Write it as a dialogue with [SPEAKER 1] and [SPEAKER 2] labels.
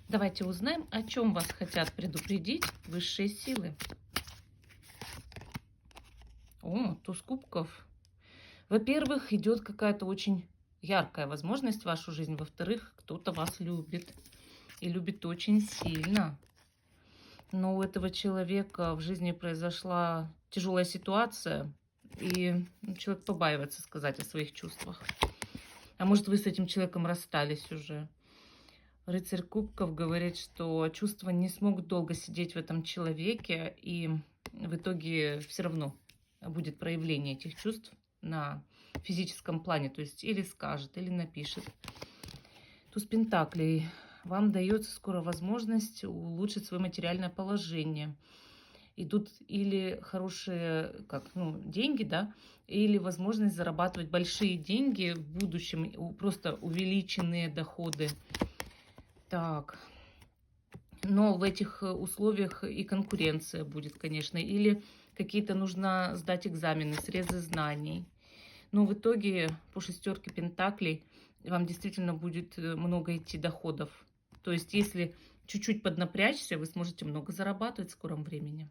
[SPEAKER 1] Давайте узнаем, о чем вас хотят предупредить высшие силы. О, туз кубков. Во-первых, идет какая-то очень яркая возможность в вашу жизнь. Во-вторых, кто-то вас любит. И любит очень сильно. Но у этого человека в жизни произошла тяжелая ситуация. И человек побаивается сказать о своих чувствах. А может, вы с этим человеком расстались уже. Рыцарь кубков говорит, что чувства не смогут долго сидеть в этом человеке, и в итоге все равно будет проявление этих чувств на физическом плане, то есть или скажет, или напишет. Туз пентаклей. Вам дается скоро возможность улучшить свое материальное положение. Идут или хорошие, деньги, да, или возможность зарабатывать большие деньги в будущем, просто увеличенные доходы. Так, но в этих условиях и конкуренция будет, конечно, или какие-то нужно сдать экзамены, срезы знаний. Но в итоге по шестерке пентаклей вам действительно будет много идти доходов. То есть если чуть-чуть поднапрячься, вы сможете много зарабатывать в скором времени.